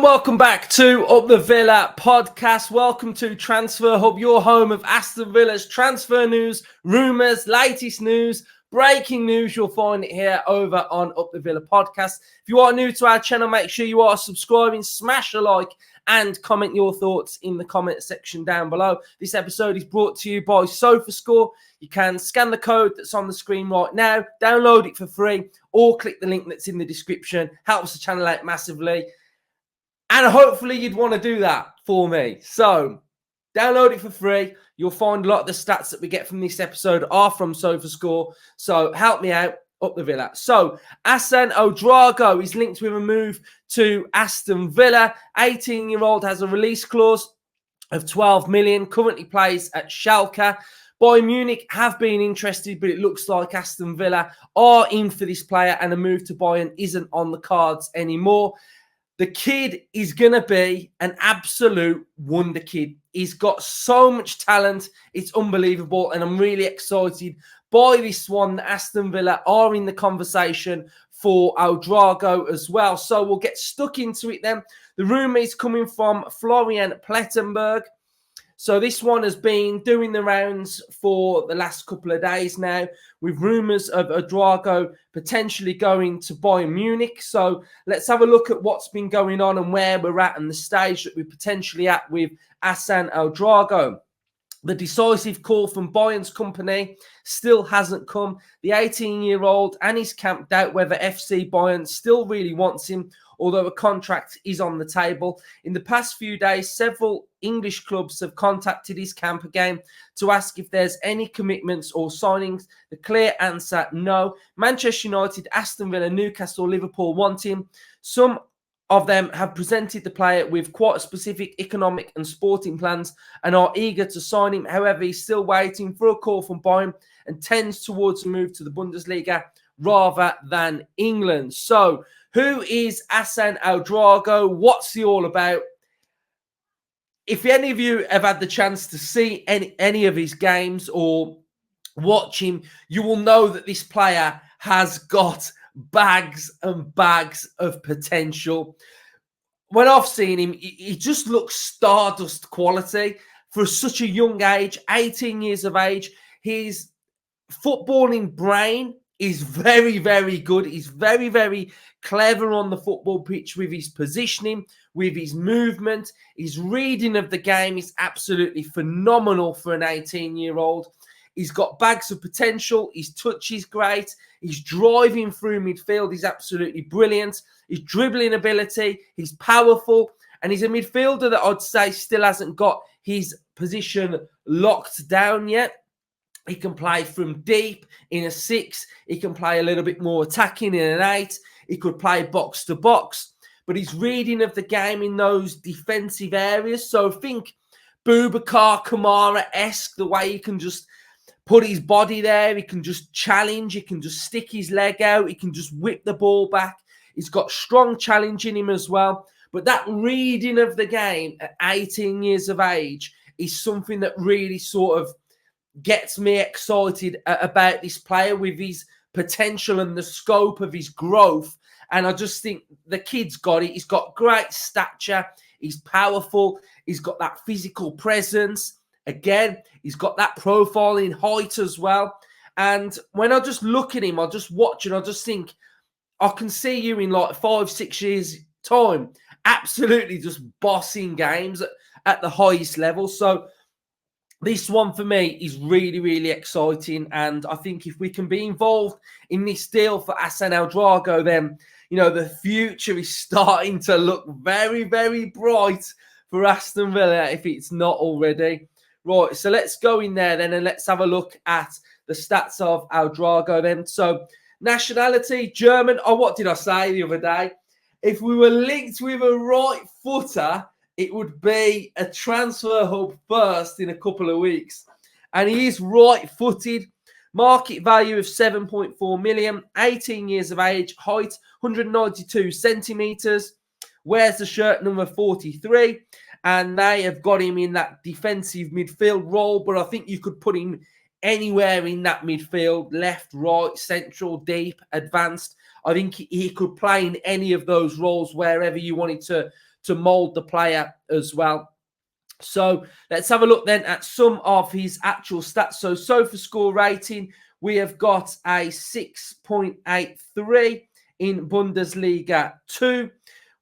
welcome back to Up the Villa podcast. Welcome to Transfer Hub, your home of Aston Villa's transfer news, rumours, latest news, breaking news. You'll find it here over on Up the Villa podcast. If you are new to our channel, make sure you are subscribing, smash a like and comment your thoughts in the comment section down below. This episode is brought to you by SofaScore. You can scan the code that's on the screen right now, download it for free, or click the link that's in the description. Helps the channel out massively. And hopefully you'd want to do that for me. So download it for free. You'll find a lot of the stats that we get from this episode are from SofaScore. So help me out, Up the Villa. So Assan Ouedraogo is linked with a move to Aston Villa. 18-year-old has a release clause of 12 million, currently plays at Schalke. Bayern Munich have been interested, but it looks like Aston Villa are in for this player and a move to Bayern isn't on the cards anymore. The kid is going to be an absolute wonder kid. He's got so much talent. It's unbelievable. And I'm really excited by this one. Aston Villa are in the conversation for Ouedraogo as well. So we'll get stuck into it then. The rumour is coming from Florian Plettenberg. So this one has been doing the rounds for the last couple of days now, with rumours of Ouedraogo potentially going to Bayern Munich. So let's have a look at what's been going on and where we're at and the stage that we're potentially at with Assan Ouedraogo. The decisive call from Bayern's company still hasn't come. The 18-year-old and his camp doubt whether FC Bayern still really wants him, although a contract is on the table. In the past few days, several English clubs have contacted his camp again to ask if there's any commitments or signings. The clear answer, no. Manchester United, Aston Villa, Newcastle, Liverpool want him. Some of them have presented the player with quite specific economic and sporting plans and are eager to sign him. However, he's still waiting for a call from Bayern and tends towards a move to the Bundesliga rather than England. So, who is Assan Ouedraogo? What's he all about? If any of you have had the chance to see any of his games or watch him, you will know that this player has got bags and bags of potential. When I've seen him, he just looks stardust quality for such a young age, 18 years of age. His footballing brain is very, very good. He's very, very clever on the football pitch with his positioning, with his movement. His reading of the game is absolutely phenomenal for an 18-year-old. He's got bags of potential. His touch is great. His driving through midfield is absolutely brilliant. His dribbling ability, he's powerful. And he's a midfielder that I'd say still hasn't got his position locked down yet. He can play from deep in a 6. He can play a little bit more attacking in an 8. He could play box to box. But his reading of the game in those defensive areas. So think Boubacar Kamara-esque, the way he can just put his body there. He can just challenge. He can just stick his leg out. He can just whip the ball back. He's got strong challenge in him as well. But that reading of the game at 18 years of age is something that really sort of gets me excited about this player with his potential and the scope of his growth. And I just think the kid's got it. He's got great stature. He's powerful. He's got that physical presence. Again, he's got that profile in height as well. And when I just look at him, I just watch and I just think, I can see you in like 5-6 years' time, absolutely just bossing games at the highest level. So this one for me is really, really exciting. And I think if we can be involved in this deal for Assan Ouedraogo, then, you know, the future is starting to look very, very bright for Aston Villa if it's not already. Right, so let's go in there then and let's have a look at the stats of Ouedraogo then. So, nationality, German. Oh, what did I say the other day? If we were linked with a right footer, it would be a transfer hub first in a couple of weeks. And he is right-footed. Market value of 7.4 million, 18 years of age, height 192 centimetres, wears the shirt number 43. And they have got him in that defensive midfield role, but I think you could put him anywhere in that midfield, left, right, central, deep, advanced. I think he could play in any of those roles wherever you wanted to mould the player as well. So let's have a look then at some of his actual stats. So SofaScore rating, we have got a 6.83 in Bundesliga 2.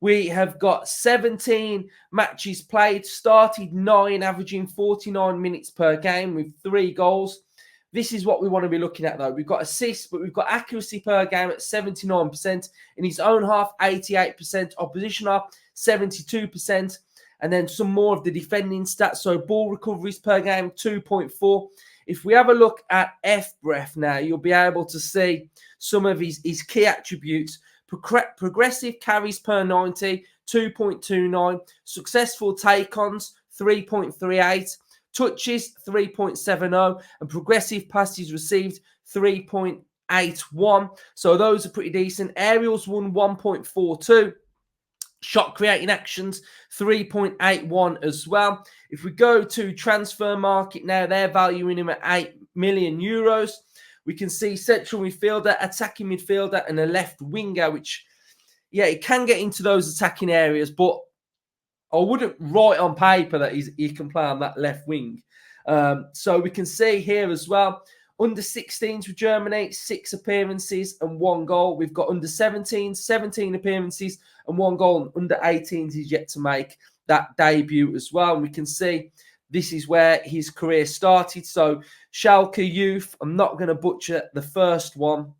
We have got 17 matches played, started 9, averaging 49 minutes per game with 3 goals. This is what we want to be looking at, though. We've got assists, but we've got accuracy per game at 79%. In his own half, 88%. Opposition half, 72%. And then some more of the defending stats. So ball recoveries per game, 2.4. If we have a look at FBref now, you'll be able to see some of his key attributes. Progressive carries per 90, 2.29. Successful take-ons, 3.38. Touches, 3.70. And progressive passes received, 3.81. So those are pretty decent. Aerials won 1.42. Shot creating actions, 3.81 as well. If we go to transfer market now, they're valuing him at 8 million euros. We can see central midfielder, attacking midfielder, and a left winger, which, yeah, he can get into those attacking areas, but I wouldn't write on paper that he can play on that left wing. So we can see here as well, under 16s with Germany, 6 appearances and 1 goal. We've got under 17s, 17 appearances and 1 goal. And under 18s, he's yet to make that debut as well. And we can see this is where his career started. So Schalke Youth, I'm not going to butcher the first one.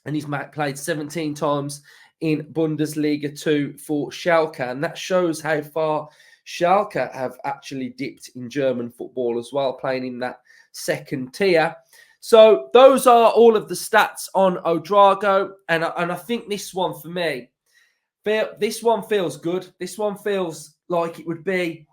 And he's played 17 times in Bundesliga 2 for Schalke. And that shows how far Schalke have actually dipped in German football as well, playing in that second tier. So those are all of the stats on Ouedraogo. And I think this one for me, this one feels good. This one feels like it would be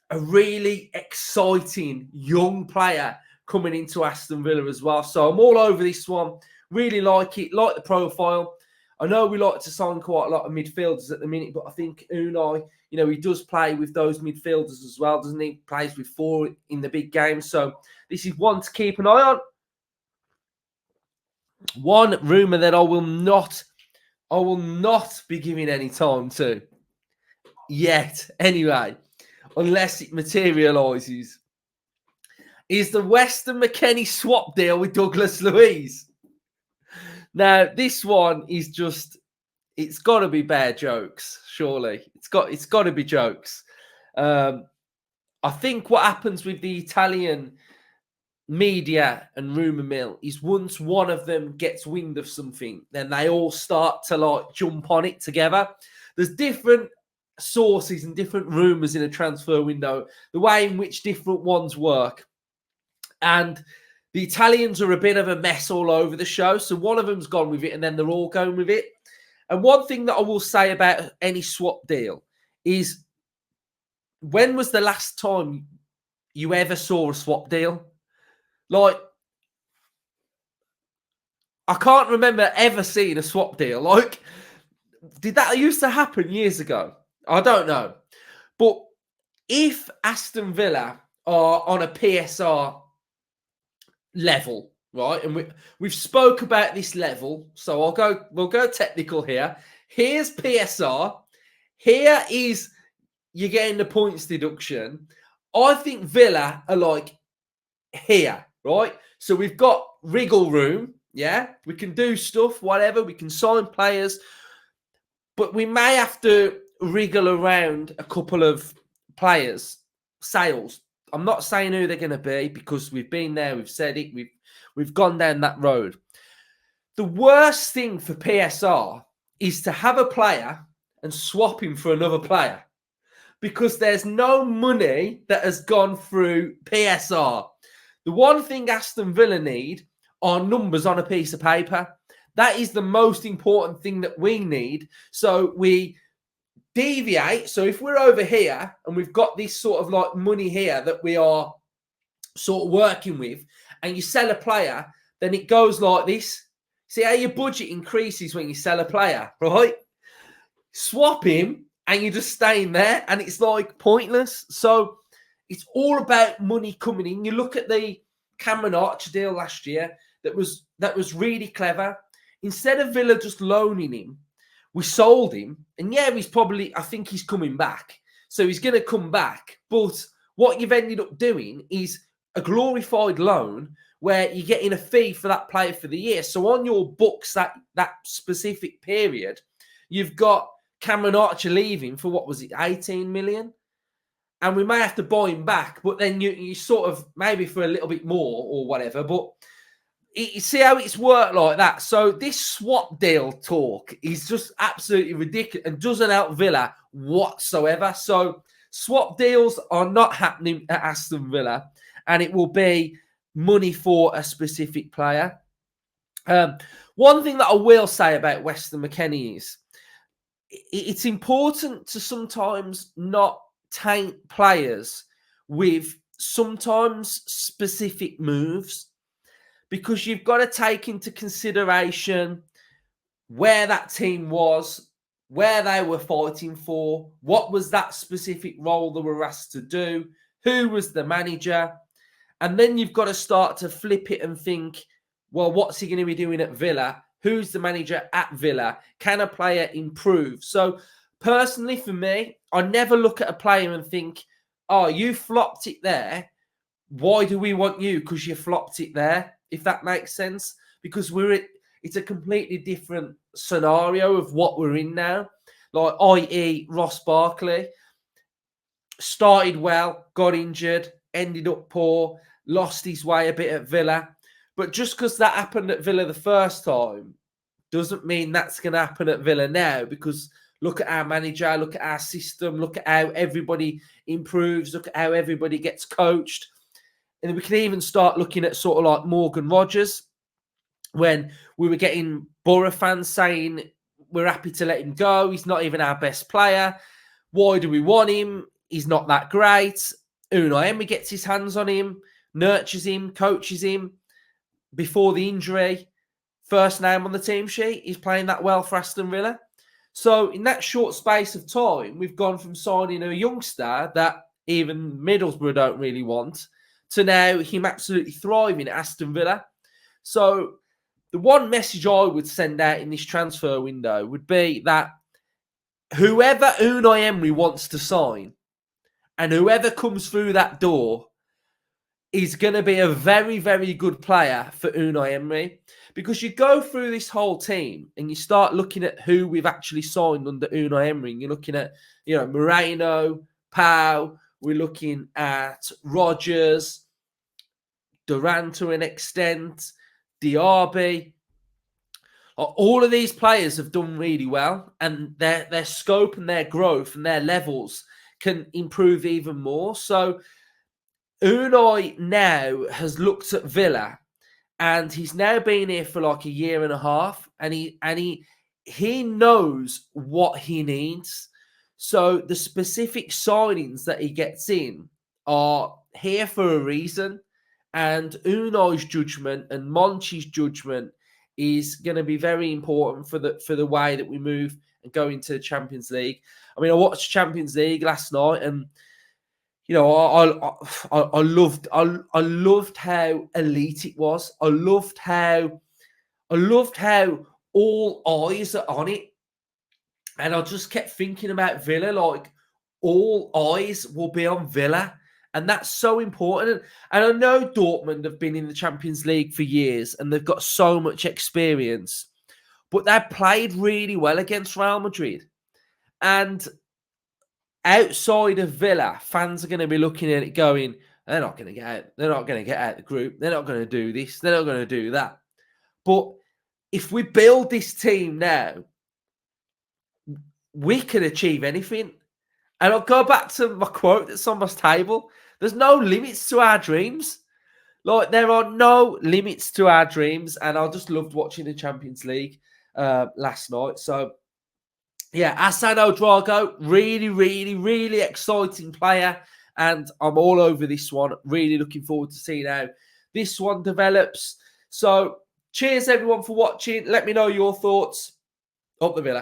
a really exciting young player coming into Aston Villa as well. So I'm all over this one. Really like it, like the profile. I know we like to sign quite a lot of midfielders at the minute, but I think Unai, you know, he does play with those midfielders as well, doesn't he? Plays with 4 in the big games. So this is one to keep an eye on. One rumour that I will not be giving any time to yet, anyway, unless it materialises, is the Weston McKennie swap deal with Douglas Luiz. Now, this one is just, it's got to be bare jokes, surely. It's got to be jokes. I think what happens with the Italian media and rumour mill is once one of them gets wind of something, then they all start to like jump on it together. There's different sources and different rumours in a transfer window, the way in which different ones work. And the Italians are a bit of a mess all over the show. So one of them's gone with it and then they're all going with it. And one thing that I will say about any swap deal is, when was the last time you ever saw a swap deal? Like, I can't remember ever seeing a swap deal. Like, did that used to happen years ago? I don't know. But if Aston Villa are on a PSR level, right, and we've spoke about this level, so we'll go technical here. Here's PSR. Here is you're getting the points deduction. I think Villa are like here, right? So we've got wriggle room, yeah? We can do stuff, whatever. We can sign players. But we may have to wriggle around a couple of players, sales. I'm not saying who they're going to be because we've been there, we've said it, we've gone down that road. The worst thing for PSR is to have a player and swap him for another player, because there's no money that has gone through PSR. The one thing Aston Villa need are numbers on a piece of paper. That is the most important thing that we need. So we deviate. So if we're over here and we've got this sort of like money here that we are sort of working with, and you sell a player, then it goes like this. See how your budget increases when you sell a player, right? Swap him and you're just staying there, and it's like pointless. So it's all about money coming in. You look at the Cameron Archer deal last year, that was really clever. Instead of Villa just loaning him, we sold him, and yeah, I think he's coming back. So he's going to come back. But what you've ended up doing is a glorified loan where you're getting a fee for that player for the year. So on your books, that specific period, you've got Cameron Archer leaving for, what was it, 18 million? And we may have to buy him back, but then you sort of, maybe for a little bit more or whatever. But you see how it's worked like that. So this swap deal talk is just absolutely ridiculous and doesn't help Villa whatsoever. So swap deals are not happening at Aston Villa, and it will be money for a specific player. One thing that I will say about Weston McKennie is it's important to sometimes not taint players with sometimes specific moves, because you've got to take into consideration where that team was, where they were fighting for, what was that specific role they were asked to do, who was the manager. And then you've got to start to flip it and think, well, what's he going to be doing at Villa? Who's the manager at Villa? Can a player improve? So personally, for me, I never look at a player and think, oh, you flopped it there. Why do we want you? Because you flopped it there, if that makes sense. Because it's a completely different scenario of what we're in now. Like, i.e. Ross Barkley started well, got injured, ended up poor, lost his way a bit at Villa. But just because that happened at Villa the first time doesn't mean that's going to happen at Villa now, because look at our manager, look at our system, look at how everybody improves, look at how everybody gets coached. And we can even start looking at sort of like Morgan Rogers, when we were getting Borough fans saying we're happy to let him go. He's not even our best player. Why do we want him? He's not that great. Unai Emery gets his hands on him, nurtures him, coaches him before the injury. First name on the team sheet. He's playing that well for Aston Villa. So in that short space of time, we've gone from signing a youngster that even Middlesbrough don't really want to now him absolutely thriving at Aston Villa. So the one message I would send out in this transfer window would be that whoever Unai Emery wants to sign and whoever comes through that door is going to be a very, very good player for Unai Emery. Because you go through this whole team and you start looking at who we've actually signed under Unai Emery. And you're looking at, Moreno, Pau. We're looking at Rodgers, Duran to an extent, Diaby. All of these players have done really well, and their scope and their growth and their levels can improve even more. So Unai now has looked at Villa, and he's now been here for like a year and a half, and he knows what he needs. So the specific signings that he gets in are here for a reason, and Unai's judgment and Monchi's judgment is going to be very important for the way that we move and go into the Champions League. I mean, I watched Champions League last night, and I loved how elite it was. I loved how all eyes are on it. And I just kept thinking about Villa, like all eyes will be on Villa. And that's so important. And I know Dortmund have been in the Champions League for years and they've got so much experience, but they've played really well against Real Madrid. And outside of Villa, fans are going to be looking at it going, they're not going to get out. They're not going to get out of the group. They're not going to do this. They're not going to do that. But if we build this team now, we can achieve anything. And I'll go back to my quote that's on my table. There's no limits to our dreams. Like, there are no limits to our dreams. And I just loved watching the Champions League last night. So, yeah, Assan Ouedraogo, really, really, really exciting player. And I'm all over this one. Really looking forward to seeing how this one develops. So, cheers, everyone, for watching. Let me know your thoughts. Up the Villa.